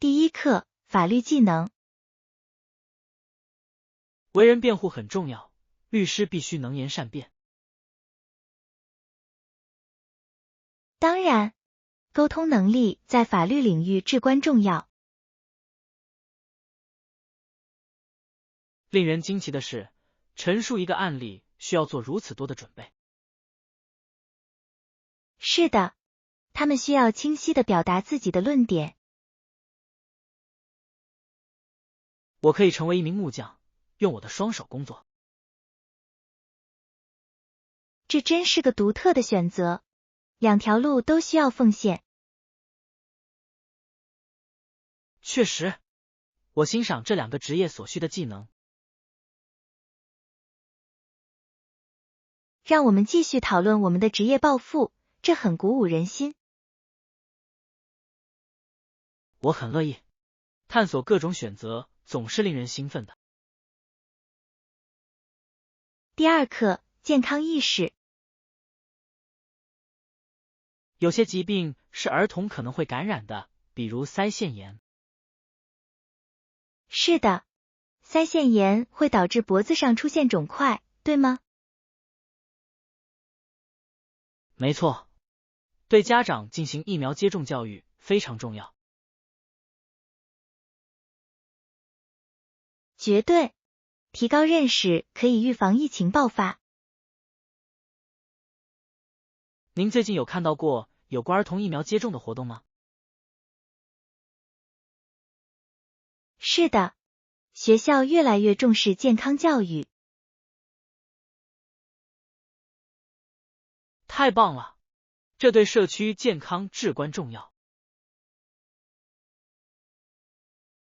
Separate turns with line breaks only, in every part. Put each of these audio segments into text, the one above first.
第一课，法律技能。
为人辩护很重要，律师必须能言善辩。
当然，沟通能力在法律领域至关重要。
令人惊奇的是，陈述一个案例需要做如此多的准备。
是的，他们需要清晰地表达自己的论点。
我可以成为一名木匠，用我的双手工作。
这真是个独特的选择，两条路都需要奉献。
确实，我欣赏这两个职业所需的技能。
让我们继续讨论我们的职业抱负，这很鼓舞人心。
我很乐意，探索各种选择总是令人兴奋的。
第二课，健康意识。
有些疾病是儿童可能会感染的，比如腮腺炎。
是的，腮腺炎会导致脖子上出现肿块，对吗？
没错，对家长进行疫苗接种教育非常重要。
绝对，提高认识可以预防疫情爆发。
您最近有看到过有关儿童疫苗接种的活动吗？
是的，学校越来越重视健康教育。
太棒了，这对社区健康至关重要。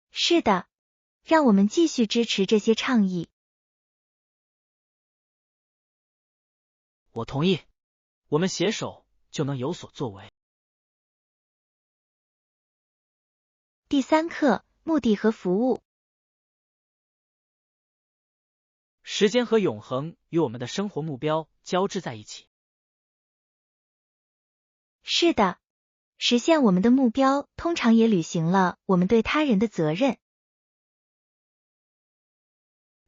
是的，让我们继续支持这些倡议。
我同意，我们携手就能有所作为。
第三课，目的和服务。
时间和永恒与我们的生活目标交织在一起。
是的，实现我们的目标通常也履行了我们对他人的责任。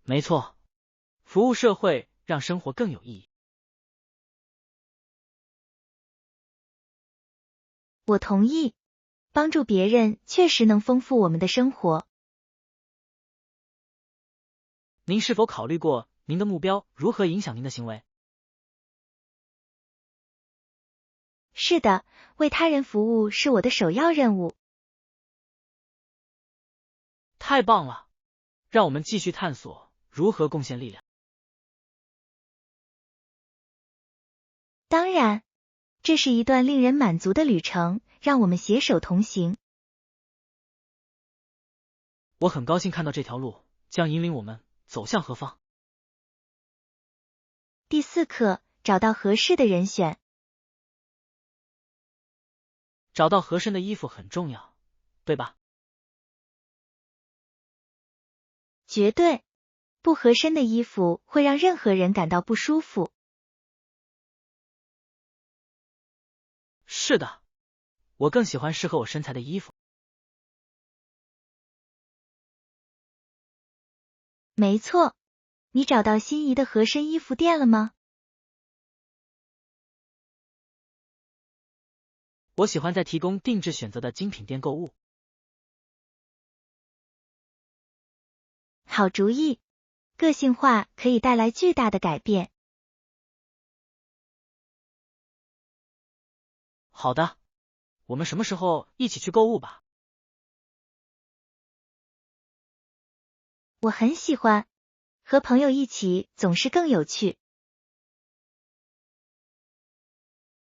没错，服务社会让生活更有意义。
我同意，帮助别人确实能丰富我们的生活。
您是否考虑过您的目标如何影响您的行为？
是的，为他人服务是我的首要任务。
太棒了，让我们继续探索如何贡献力量。
当然，这是一段令人满足的旅程，让我们携手同行。
我很高兴看到这条路将引领我们走向何方。
第四课，找到合适的人选。
找到合身的衣服很重要，对吧？
绝对，不合身的衣服会让任何人感到不舒服。
是的，我更喜欢适合我身材的衣服。
没错，你找到心仪的合身衣服店了吗？
我喜欢在提供定制选择的精品店购物。
好主意，个性化可以带来巨大的改变。
好的，我们什么时候一起去购物吧？
我很喜欢，和朋友一起总是更有趣。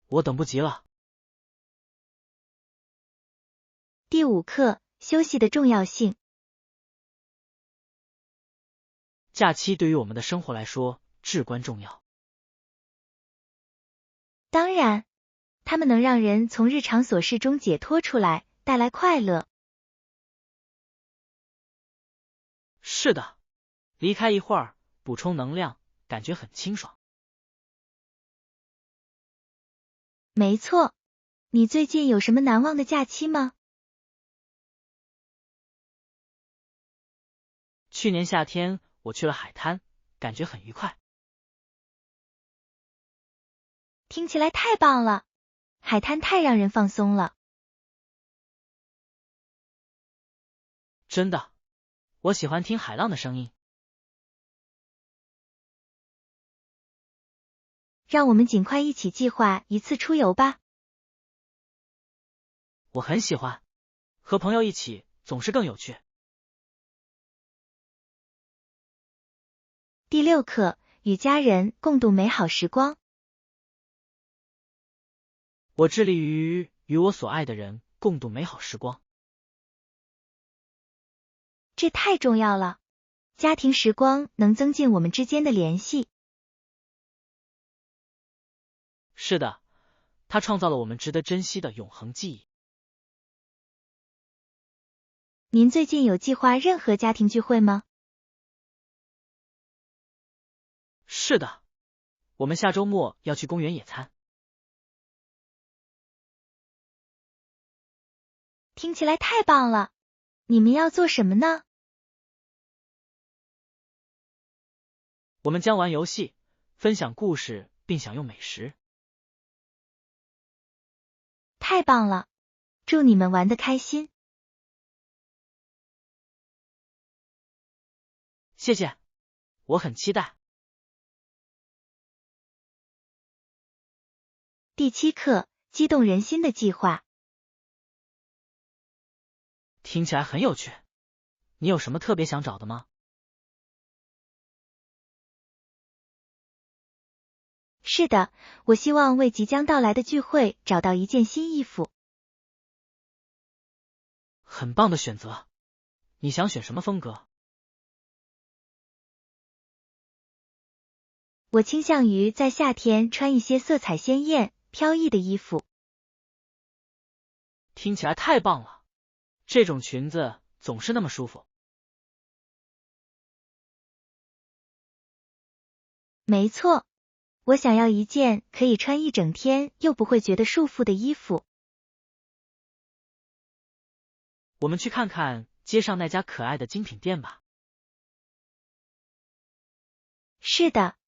我等不及了。
第五课，休息的重要性。
假期对于我们的生活来说至关重要。
当然，它们能让人从日常琐事中解脱出来，带来快乐。
是的，离开一会儿，补充能量，感觉很清爽。
没错，你最近有什么难忘的假期吗？
去年夏天我去了海滩，感觉很愉快。
听起来太棒了，海滩太让人放松了。
真的，我喜欢听海浪的声音。
让我们尽快一起计划一次出游吧。
我很喜欢，和朋友一起总是更有趣。
第6课，与家人共度美好时光。
我致力于与我所爱的人共度美好时光。
这太重要了，家庭时光能增进我们之间的联系。
是的，它创造了我们值得珍惜的永恒记忆。
您最近有计划任何家庭聚会吗？
是的，我们下周末要去公园野餐。
听起来太棒了，你们要做什么呢？
我们将玩游戏，分享故事，并享用美食。
太棒了，祝你们玩得开心。
谢谢，我很期待。
第7课，激动人心的计划。
听起来很有趣，你有什么特别想找的吗？
是的，我希望为即将到来的聚会找到一件新衣服。
很棒的选择，你想选什么风格？
我倾向于在夏天穿一些色彩鲜艳、飘逸的衣服。
听起来太棒了，这种裙子总是那么舒服。
没错，我想要一件可以穿一整天又不会觉得束缚的衣服。
我们去看看街上那家可爱的精品店吧。
是的，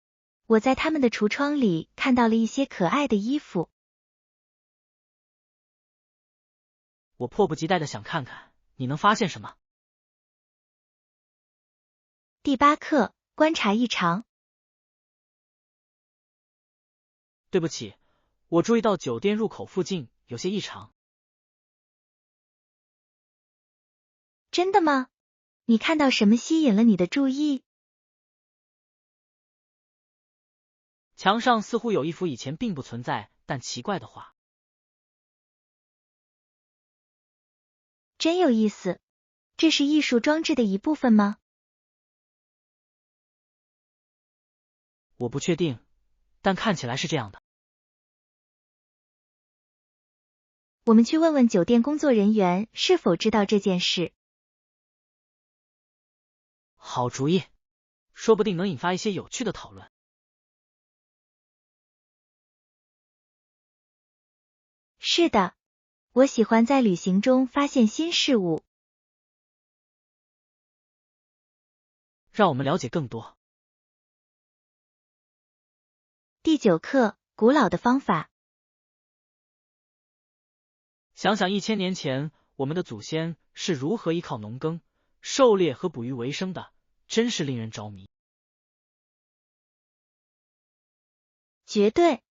我在他们的橱窗里看到了一些可爱的衣服。
我迫不及待的想看看你能发现什么。
第8课，观察异常。
对不起，我注意到酒店入口附近有些异常。
真的吗？你看到什么吸引了你的注意？
墙上似乎有一幅以前并不存在但奇怪的画。
真有意思，这是艺术装置的一部分吗？
我不确定，但看起来是这样的。
我们去问问酒店工作人员是否知道这件事。
好主意，说不定能引发一些有趣的讨论。
是的，我喜欢在旅行中发现新事物。
让我们了解更多。
第9课，古老的方法。
想想1000年前，我们的祖先是如何依靠农耕、狩猎和捕鱼为生的，真是令人着迷。
绝对，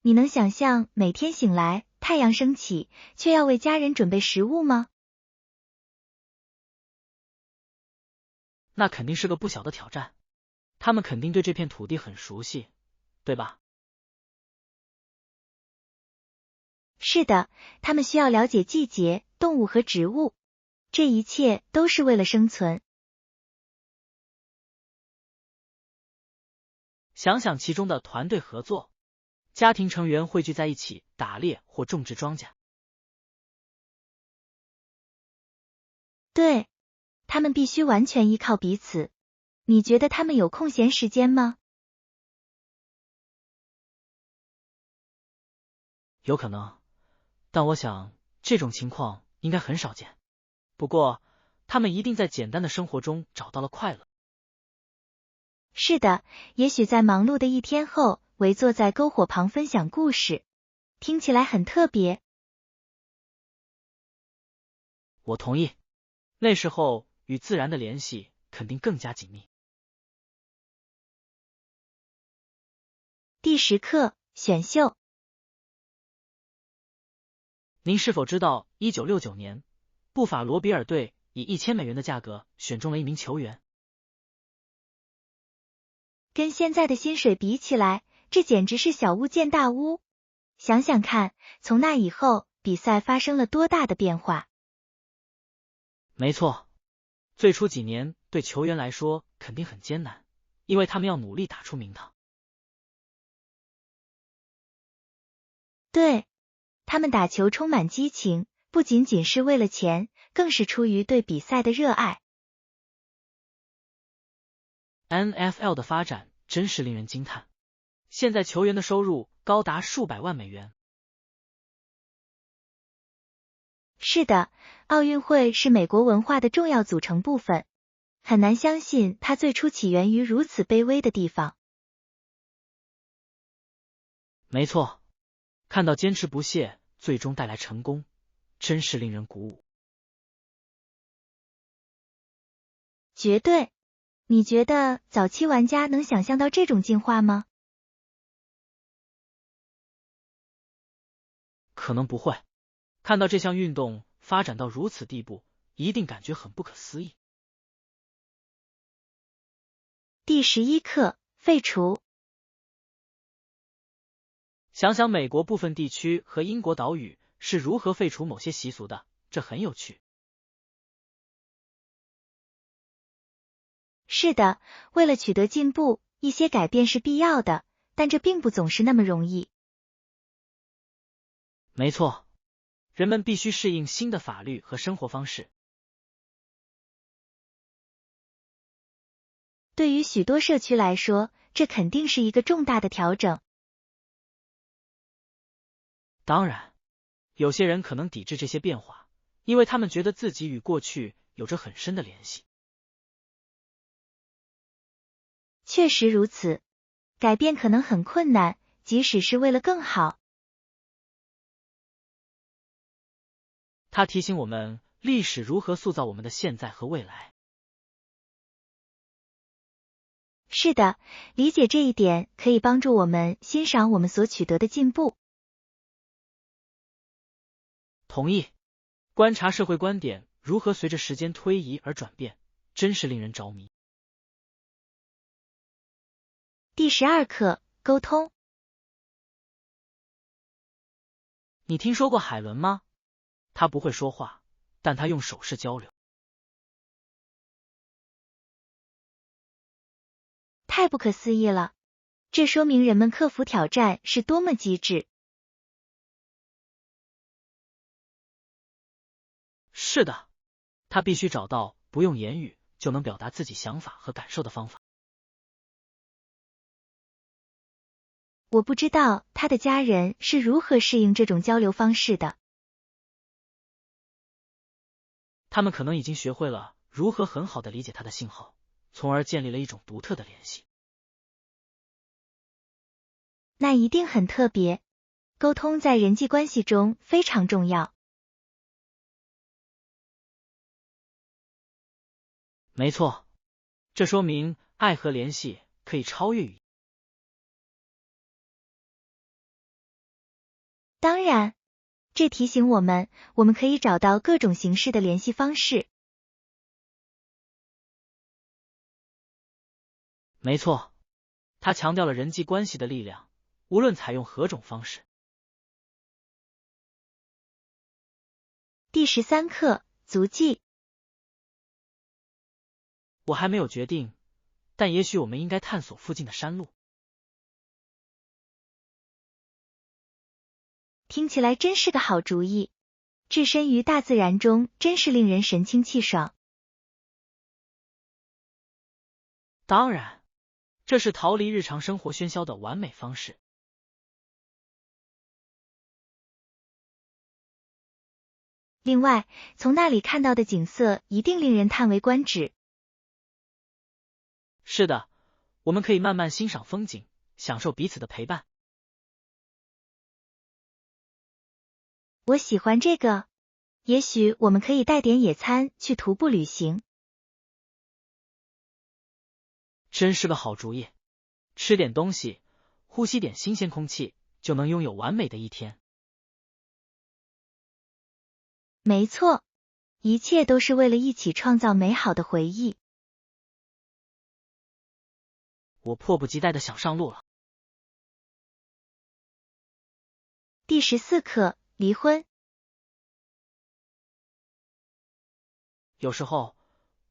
你能想象每天醒来，太阳升起，却要为家人准备食物吗？
那肯定是个不小的挑战。他们肯定对这片土地很熟悉，对吧？
是的，他们需要了解季节、动物和植物，这一切都是为了生存。
想想其中的团队合作，家庭成员汇聚在一起打猎或种植庄稼。
对，他们必须完全依靠彼此。你觉得他们有空闲时间吗？
有可能，但我想这种情况应该很少见。不过，他他们一定在简单的生活中找到了快乐。
是的，也许在忙碌的一天后，围坐在篝火旁分享故事，听起来很特别。
我同意，那时候与自然的联系肯定更加紧密。
第10课选秀。
您是否知道1969年，布法罗比尔队以$1000的价格选中了一名球员？
跟现在的薪水比起来，这简直是小巫见大巫。想想看，从那以后，比赛发生了多大的变化。
没错，最初几年对球员来说肯定很艰难，因为他们要努力打出名堂。
对，他们打球充满激情，不仅仅是为了钱，更是出于对比赛的热爱。
NFL 的发展真是令人惊叹，现在球员的收入高达数百万美元。
是的，奥运会是美国文化的重要组成部分，很难相信它最初起源于如此卑微的地方。
没错，看到坚持不懈最终带来成功，真是令人鼓舞。
绝对。你觉得早期玩家能想象到这种进化吗？
可能不会，看到这项运动发展到如此地步，一定感觉很不可思议。
第11课废除。
想想美国部分地区和英国岛屿是如何废除某些习俗的，这很有趣。
是的，为了取得进步，一些改变是必要的，但这并不总是那么容易。
没错，人们必须适应新的法律和生活方式。
对于许多社区来说，这肯定是一个重大的调整。
当然，有些人可能抵制这些变化，因为他们觉得自己与过去有着很深的联系。
确实如此，改变可能很困难，即使是为了更好。
它提醒我们历史如何塑造我们的现在和未来。
是的，理解这一点可以帮助我们欣赏我们所取得的进步。
同意，观察社会观点如何随着时间推移而转变，真是令人着迷。
第12课沟通。
你听说过海伦吗？他不会说话，但他用手势交流。
太不可思议了，这说明人们克服挑战是多么机智。
是的，他必须找到不用言语就能表达自己想法和感受的方法。
我不知道他的家人是如何适应这种交流方式的。
他们可能已经学会了如何很好的理解他的信号，从而建立了一种独特的联系。
那一定很特别，沟通在人际关系中非常重要。
没错，这说明爱和联系可以超越语言。
当然，这提醒我们可以找到各种形式的联系方式。
没错，他强调了人际关系的力量，无论采用何种方式。
第13课足迹。
我还没有决定，但也许我们应该探索附近的山路。
听起来真是个好主意，置身于大自然中真是令人神清气爽。
当然，这是逃离日常生活喧嚣的完美方式。
另外，从那里看到的景色一定令人叹为观止。
是的，我们可以慢慢欣赏风景，享受彼此的陪伴。
我喜欢这个。也许我们可以带点野餐去徒步旅行。
真是个好主意。吃点东西，呼吸点新鲜空气，就能拥有完美的一天。
没错，一切都是为了一起创造美好的回忆。
我迫不及待的想上路了。
第14课，离婚。
有时候，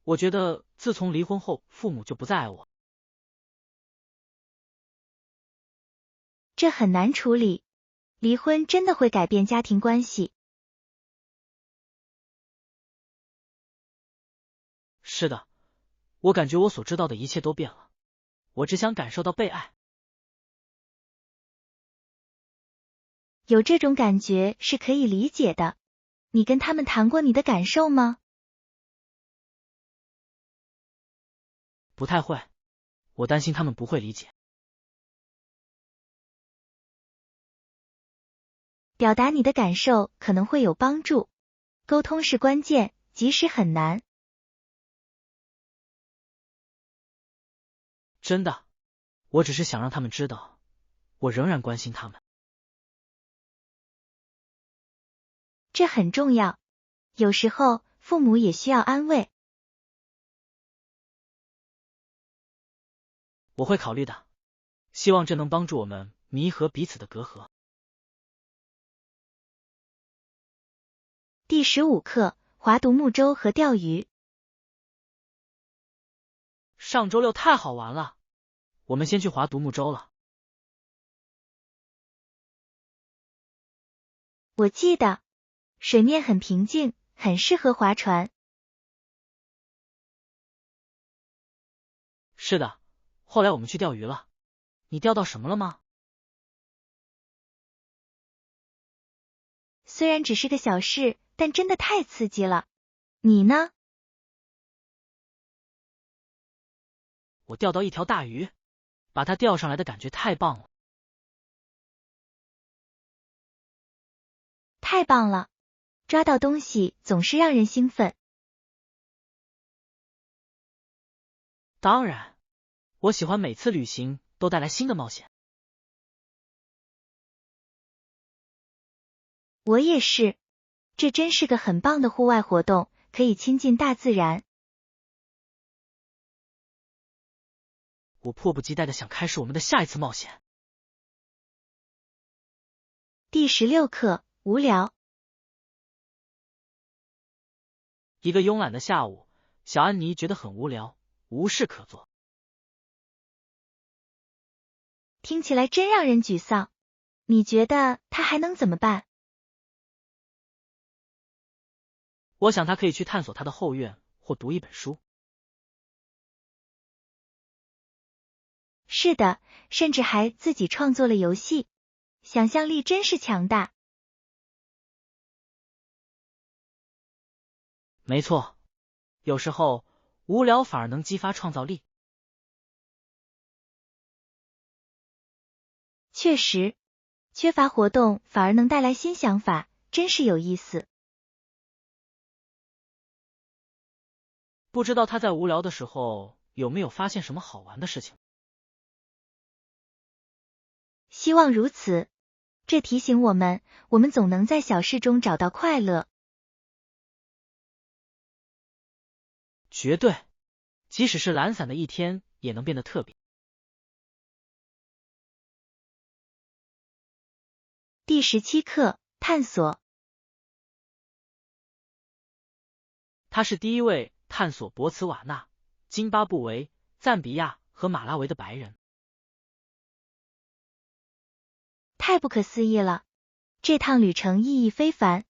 我觉得自从离婚后，父母就不再爱我。
这很难处理。离婚真的会改变家庭关系。
是的，我感觉我所知道的一切都变了。我只想感受到被爱。
有这种感觉是可以理解的。你跟他们谈过你的感受吗？
不太会，我担心他们不会理解。
表达你的感受可能会有帮助。沟通是关键，即使很难。
真的，我只是想让他们知道，我仍然关心他们。
这很重要。有时候，父母也需要安慰。
我会考虑的，希望这能帮助我们弥合彼此的隔阂。
第15课，划独木舟和钓鱼。
上周六太好玩了，我们先去划独木舟了。
我记得，水面很平静，很适合划船。
是的，后来我们去钓鱼了。你钓到什么了吗？
虽然只是个小事，但真的太刺激了。你呢？
我钓到一条大鱼，把它钓上来的感觉太棒了。
太棒了！抓到东西总是让人兴奋。
当然，我喜欢每次旅行都带来新的冒险。
我也是，这真是个很棒的户外活动，可以亲近大自然。
我迫不及待的想开始我们的下一次冒险。
第16课，无聊。
一个慵懒的下午，小安妮觉得很无聊，无事可做。
听起来真让人沮丧。你觉得他还能怎么办？
我想她可以去探索她的后院，或读一本书。
是的，甚至还自己创作了游戏。想象力真是强大。
没错，有时候无聊反而能激发创造力。
确实，缺乏活动反而能带来新想法，真是有意思。
不知道他在无聊的时候有没有发现什么好玩的事情？
希望如此。这提醒我们总能在小事中找到快乐。
绝对，即使是懒散的一天，也能变得特别。
第17课，探索。
他是第一位探索博茨瓦纳、津巴布韦、赞比亚和马拉维的白人。
太不可思议了！这趟旅程意义非凡。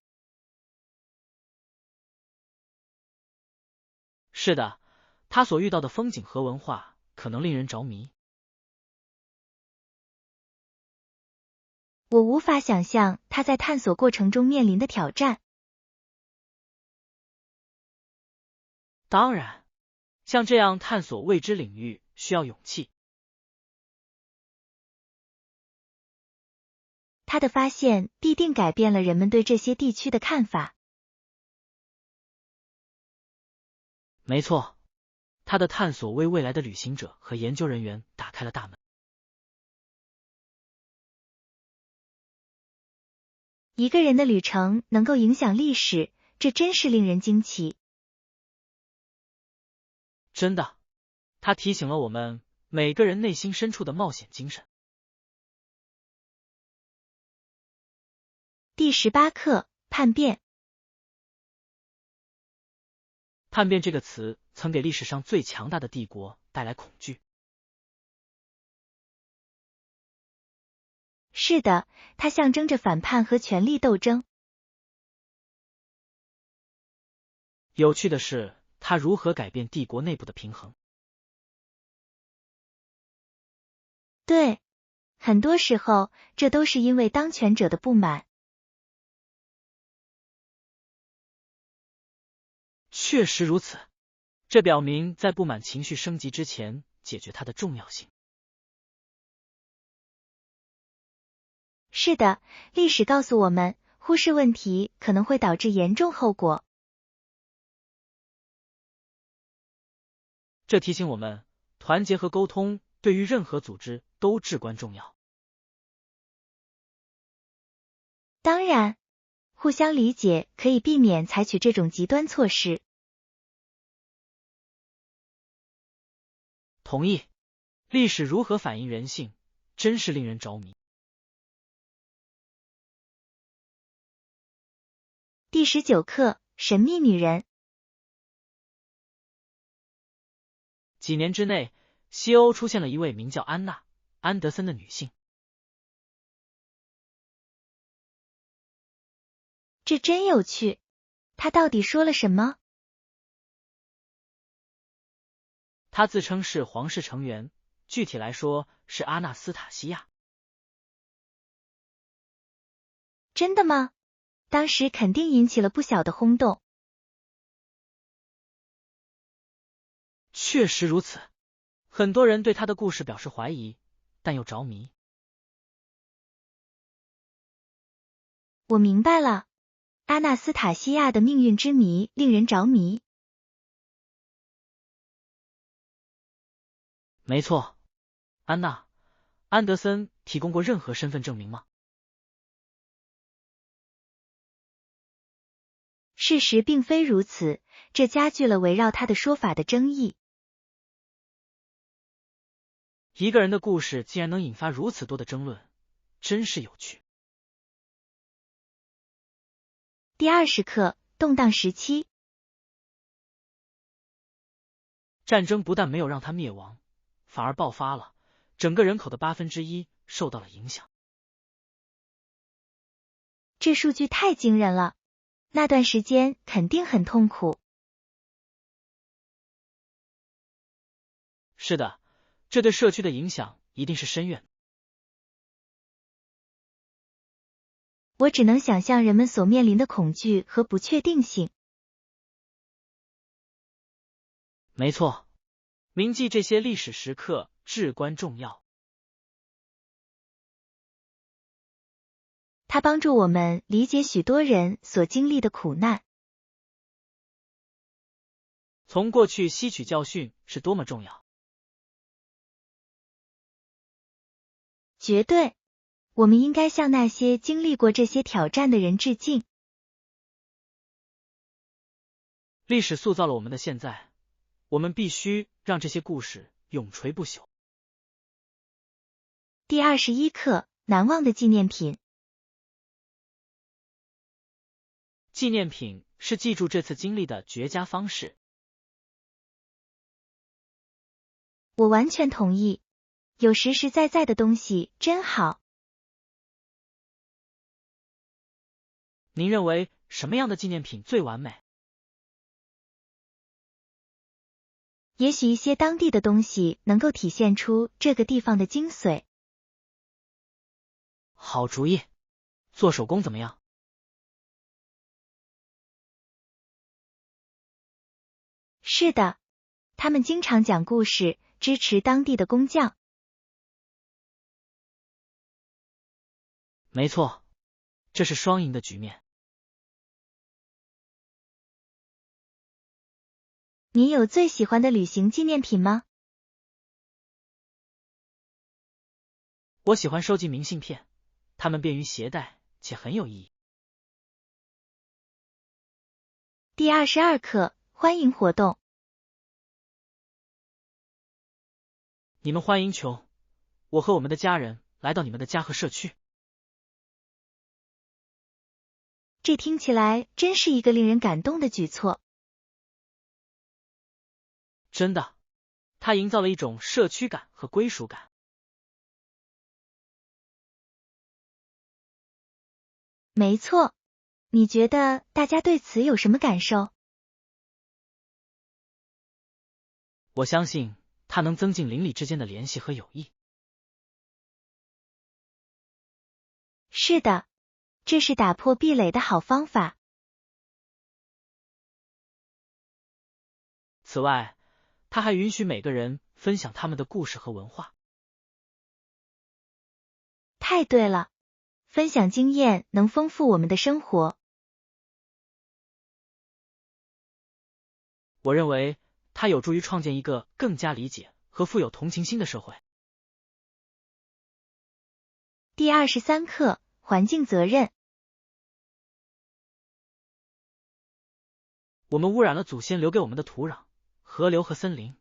是的，他所遇到的风景和文化可能令人着迷。
我无法想象他在探索过程中面临的挑战。
当然，像这样探索未知领域需要勇气。
他的发现必定改变了人们对这些地区的看法。
没错，他的探索为未来的旅行者和研究人员打开了大门。
一个人的旅程能够影响历史，这真是令人惊奇。
真的，他提醒了我们每个人内心深处的冒险精神。
第18课，叛变。
叛变这个词曾给历史上最强大的帝国带来恐惧。
是的，它象征着反叛和权力斗争。
有趣的是，它如何改变帝国内部的平衡。
对，很多时候，这都是因为当权者的不满。
确实如此，这表明在不满情绪升级之前，解决它的重要性。
是的，历史告诉我们，忽视问题可能会导致严重后果。
这提醒我们，团结和沟通对于任何组织都至关重要。
当然，互相理解可以避免采取这种极端措施。
同意，历史如何反映人性，真是令人着迷。
第19课，神秘女人。
几年之内，西欧出现了一位名叫安娜·安德森的女性。
这真有趣，她到底说了什么？
她自称是皇室成员，具体来说是阿纳斯塔西亚。
真的吗？当时肯定引起了不小的轰动。
确实如此，很多人对她的故事表示怀疑，但又着迷。
我明白了，阿纳斯塔西亚的命运之谜令人着迷。
没错，安娜·安德森提供过任何身份证明吗？
事实并非如此，这加剧了围绕他的说法的争议。
一个人的故事竟然能引发如此多的争论，真是有趣。
第20课，动荡时期。
战争不但没有让它灭亡，反而爆发了，整个人口的1/8受到了影响。
这数据太惊人了，那段时间肯定很痛苦。
是的，这对社区的影响一定是深远的。
我只能想象人们所面临的恐惧和不确定性。
没错，铭记这些历史时刻至关重要。
它帮助我们理解许多人所经历的苦难。
从过去吸取教训是多么重要。
绝对，我们应该向那些经历过这些挑战的人致敬。
历史塑造了我们的现在，我们必须让这些故事永垂不朽。
第21课，难忘的纪念品。
纪念品是记住这次经历的绝佳方式。
我完全同意，有实实在在的东西真好。
您认为什么样的纪念品最完美？
也许一些当地的东西能够体现出这个地方的精髓。
好主意，做手工怎么样？
是的，他们经常讲故事，支持当地的工匠。
没错，这是双赢的局面。
你有最喜欢的旅行纪念品吗？
我喜欢收集明信片，它们便于携带且很有意义。
第22课，欢迎活动。
你们欢迎琼，我和我们的家人来到你们的家和社区。
这听起来真是一个令人感动的举措。
真的，它营造了一种社区感和归属感。
没错，你觉得大家对此有什么感受？
我相信它能增进邻里之间的联系和友谊。
是的，这是打破壁垒的好方法。
此外，它还允许每个人分享他们的故事和文化。
太对了，分享经验能丰富我们的生活。
我认为它有助于创建一个更加理解和富有同情心的社会。
第23课，环境责任。
我们污染了祖先留给我们的土壤、河流和森林。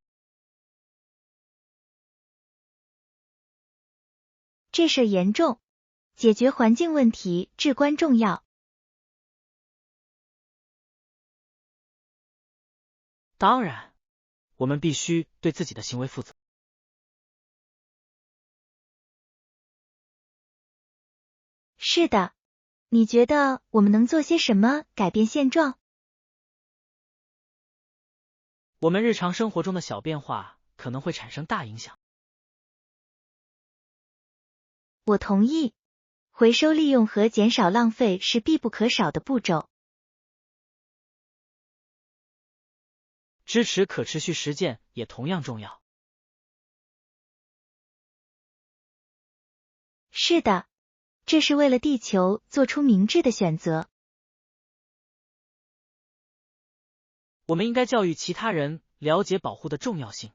这事严重，解决环境问题至关重要。
当然，我们必须对自己的行为负责。
是的，你觉得我们能做些什么改变现状？
我们日常生活中的小变化可能会产生大影响。
我同意，回收利用和减少浪费是必不可少的步骤。
支持可持续实践也同样重要。
是的，这是为了地球做出明智的选择。
我们应该教育其他人了解保护的重要性。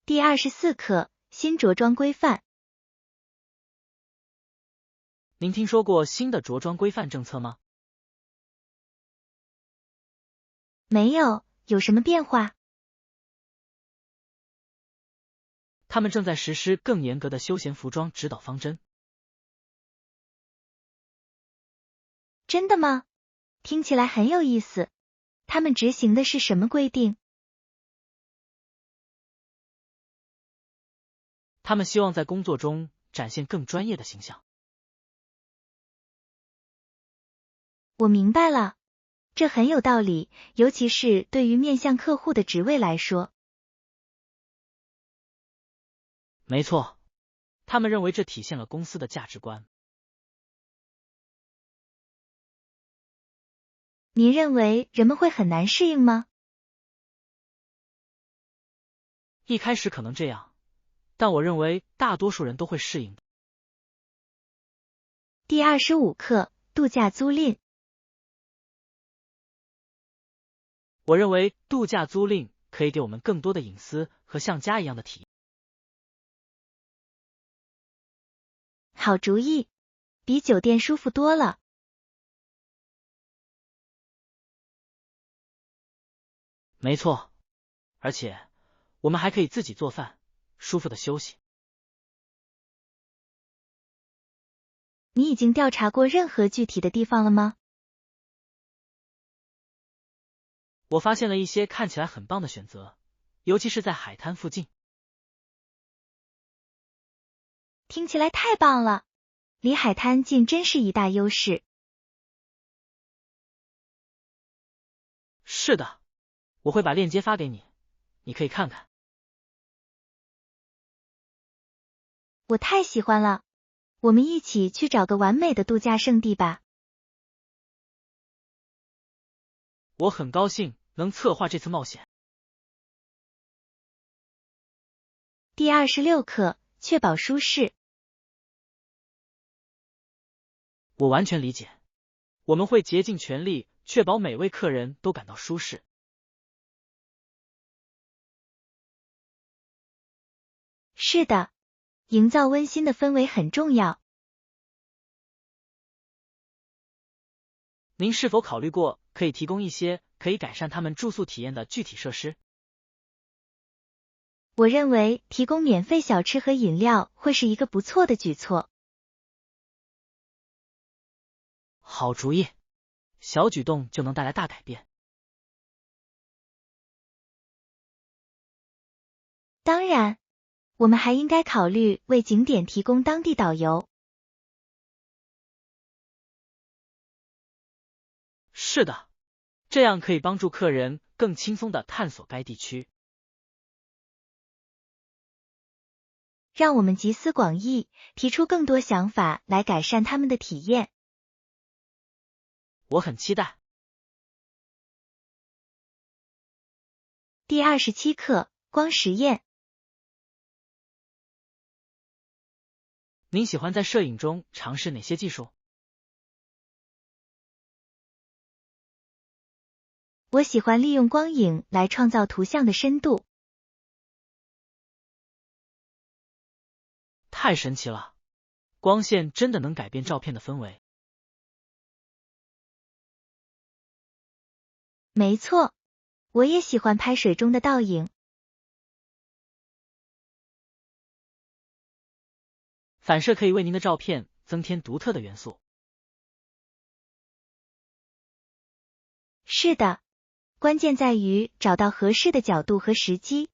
第24课，新着装规范。
您听说过新的着装规范政策吗？
没有，有什么变化？
他们正在实施更严格的休闲服装指导方针。
真的吗？听起来很有意思。他们执行的是什么规定？
他们希望在工作中展现更专业的形象。
我明白了，这很有道理，尤其是对于面向客户的职位来说。
没错，他们认为这体现了公司的价值观。
您认为人们会很难适应吗？
一开始可能这样，但我认为大多数人都会适应的。
第25课，度假租赁。
我认为度假租赁可以给我们更多的隐私和像家一样的体验。
好主意，比酒店舒服多了。
没错，而且我们还可以自己做饭，舒服的休息。
你已经调查过任何具体的地方了吗？
我发现了一些看起来很棒的选择，尤其是在海滩附近。
听起来太棒了，离海滩近真是一大优势。
是的，我会把链接发给你，你可以看看。
我太喜欢了，我们一起去找个完美的度假胜地吧。
我很高兴能策划这次冒险。
第26课，确保舒适。
我完全理解，我们会竭尽全力确保每位客人都感到舒适。
是的，营造温馨的氛围很重要。
您是否考虑过可以提供一些可以改善他们住宿体验的具体设施？
我认为提供免费小吃和饮料会是一个不错的举措。
好主意，小举动就能带来大改变。
当然，我们还应该考虑为景点提供当地导游。
是的，这样可以帮助客人更轻松地探索该地区。
让我们集思广益，提出更多想法来改善他们的体验。
我很期待。
第27课，光实验。
您喜欢在摄影中尝试哪些技术？
我喜欢利用光影来创造图像的深度。
太神奇了，光线真的能改变照片的氛围。
没错，我也喜欢拍水中的倒影。
反射可以为您的照片增添独特的元素。
是的，关键在于找到合适的角度和时机。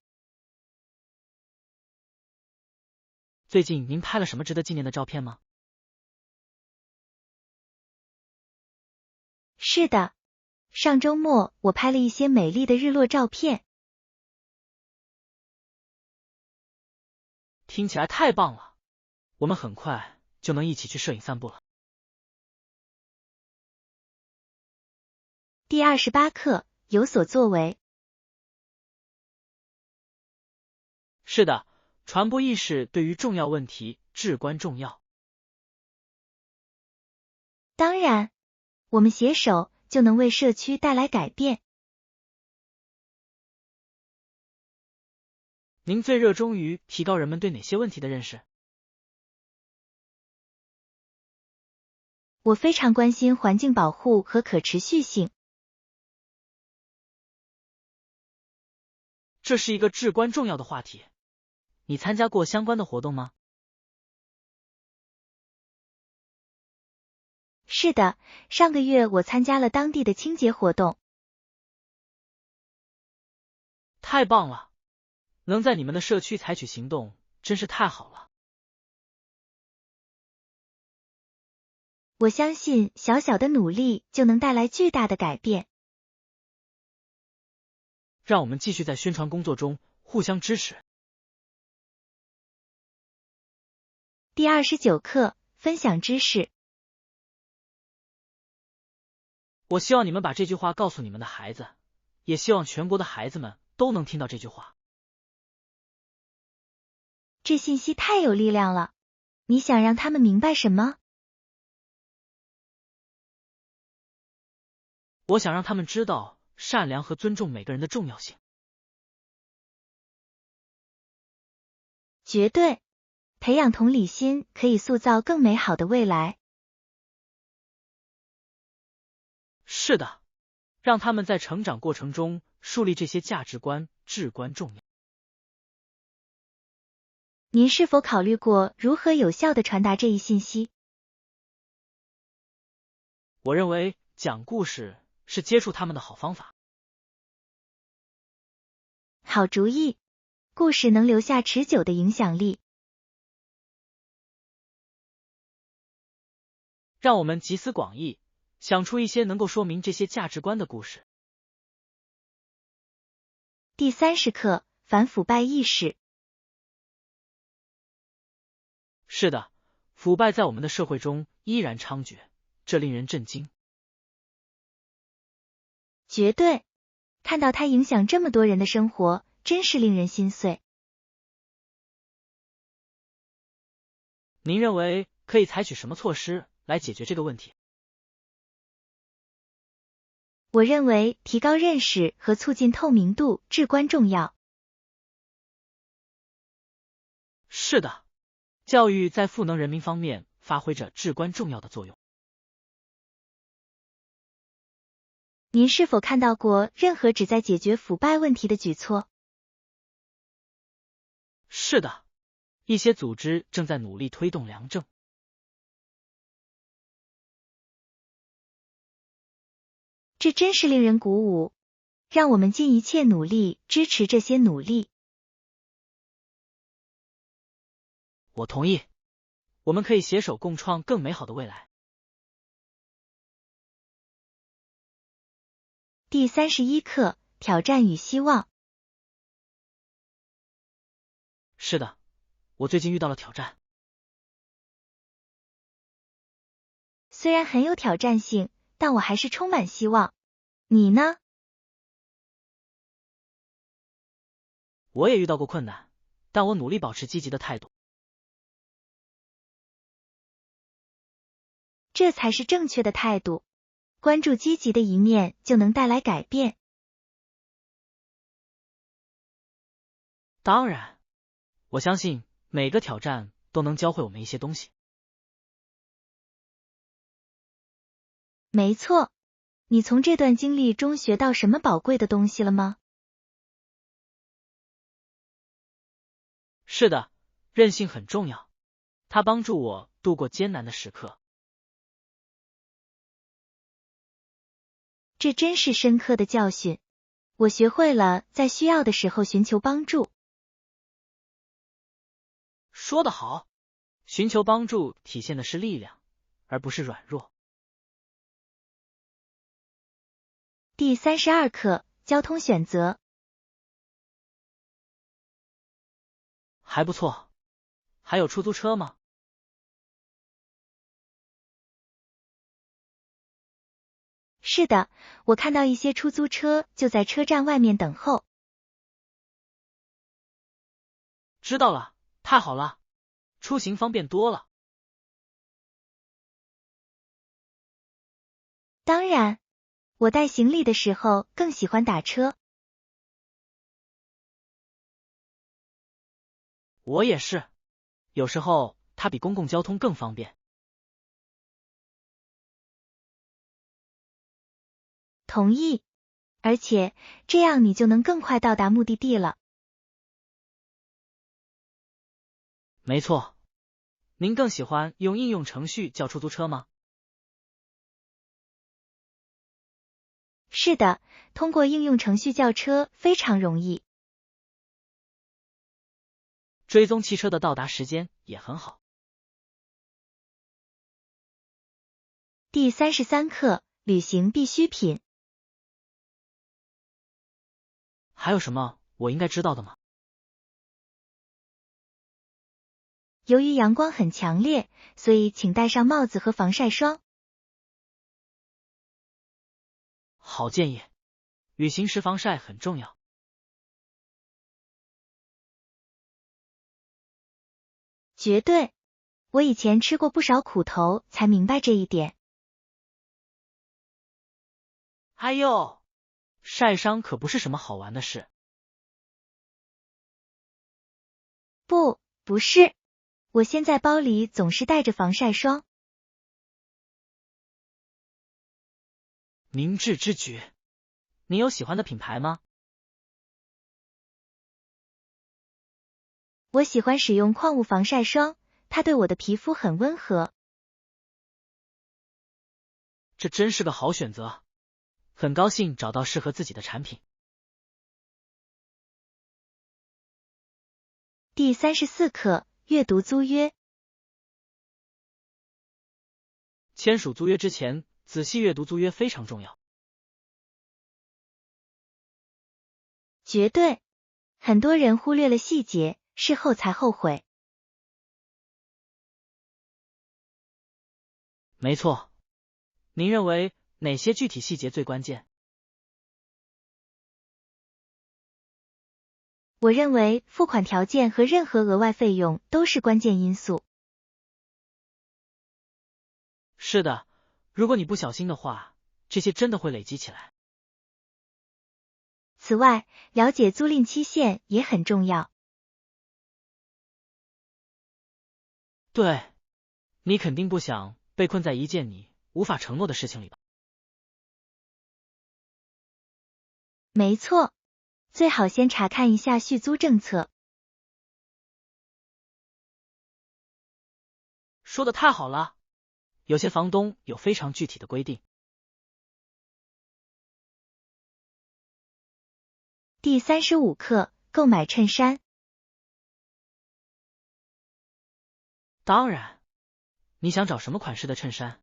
最近您拍了什么值得纪念的照片吗？
是的，上周末我拍了一些美丽的日落照片。
听起来太棒了，我们很快就能一起去摄影散步了。
第28课，有所作为。
是的，传播意识对于重要问题至关重要。
当然，我们携手就能为社区带来改变。
您最热衷于提高人们对哪些问题的认识？
我非常关心环境保护和可持续性。
这是一个至关重要的话题。你参加过相关的活动吗？
是的，上个月我参加了当地的清洁活动。
太棒了！能在你们的社区采取行动，真是太好了。
我相信小小的努力就能带来巨大的改变。
让我们继续在宣传工作中互相支持。
第29课，分享知识。
我希望你们把这句话告诉你们的孩子，也希望全国的孩子们都能听到这句话。
这信息太有力量了，你想让他们明白什么？
我想让他们知道善良和尊重每个人的重要性。
绝对，培养同理心可以塑造更美好的未来。
是的，让他们在成长过程中树立这些价值观至关重要。
您是否考虑过如何有效地传达这一信息？
我认为讲故事是接触他们的好方法。
好主意，故事能留下持久的影响力。
让我们集思广益，想出一些能够说明这些价值观的故事。
第30课，反腐败意识。
是的，腐败在我们的社会中依然猖獗，这令人震惊。
绝对，看到它影响这么多人的生活，真是令人心碎。
您认为可以采取什么措施来解决这个问题？
我认为提高认识和促进透明度至关重要。
是的，教育在赋能人民方面发挥着至关重要的作用。
您是否看到过任何旨在解决腐败问题的举措？
是的，一些组织正在努力推动良政。
这真是令人鼓舞，让我们尽一切努力支持这些努力。
我同意，我们可以携手共创更美好的未来。
第31课：挑战与希望。
是的，我最近遇到了挑战。
虽然很有挑战性，但我还是充满希望。你呢？
我也遇到过困难，但我努力保持积极的态度。
这才是正确的态度。关注积极的一面，就能带来改变。
当然，我相信每个挑战都能教会我们一些东西。
没错，你从这段经历中学到什么宝贵的东西了吗？
是的，韧性很重要，它帮助我度过艰难的时刻。
这真是深刻的教训。我学会了在需要的时候寻求帮助。
说得好，寻求帮助体现的是力量，而不是软弱。
第32课：交通选择。
还不错。还有出租车吗？
是的，我看到一些出租车就在车站外面等候。
知道了，太好了，出行方便多了。
当然，我带行李的时候更喜欢打车。
我也是，有时候它比公共交通更方便。
同意，而且这样你就能更快到达目的地了。
没错，您更喜欢用应用程序叫出租车吗？
是的，通过应用程序叫车非常容易。
追踪汽车的到达时间也很好。
第33课：旅行必需品。
还有什么我应该知道的吗？
由于阳光很强烈，所以请戴上帽子和防晒霜。
好建议，旅行时防晒很重要。
绝对，我以前吃过不少苦头，才明白这一点。
哎呦，晒伤可不是什么好玩的事。
不是，我现在包里总是带着防晒霜。
明智之举。你有喜欢的品牌吗？
我喜欢使用矿物防晒霜，它对我的皮肤很温和。
这真是个好选择，很高兴找到适合自己的产品。
第34课：阅读租约。
签署租约之前，仔细阅读租约非常重要。
绝对，很多人忽略了细节，事后才后悔。
没错，您认为哪些具体细节最关键？
我认为付款条件和任何额外费用都是关键因素。
是的，如果你不小心的话，这些真的会累积起来。
此外，了解租赁期限也很重要。
对，你肯定不想被困在一件你无法承诺的事情里吧？
没错，最好先查看一下续租政策。
说的太好了，有些房东有非常具体的规定。
第35课，购买衬衫。
当然，你想找什么款式的衬衫？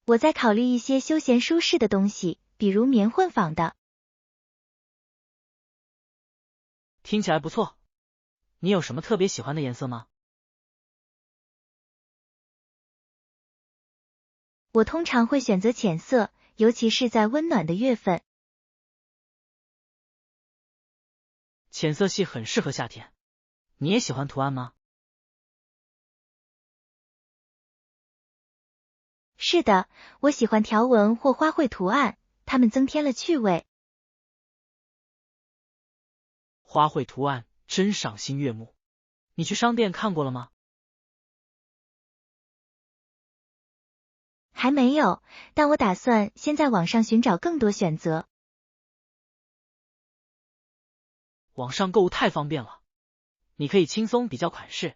我在考虑一些休闲舒适的东西，比如棉混纺的。
听起来不错。你有什么特别喜欢的颜色吗？
我通常会选择浅色，尤其是在温暖的月份。
浅色系很适合夏天。你也喜欢图案吗？
是的，我喜欢条纹或花卉图案，它们增添了趣味。
花卉图案真赏心悦目。你去商店看过了吗？
还没有，但我打算先在网上寻找更多选择。
网上购物太方便了，你可以轻松比较款式，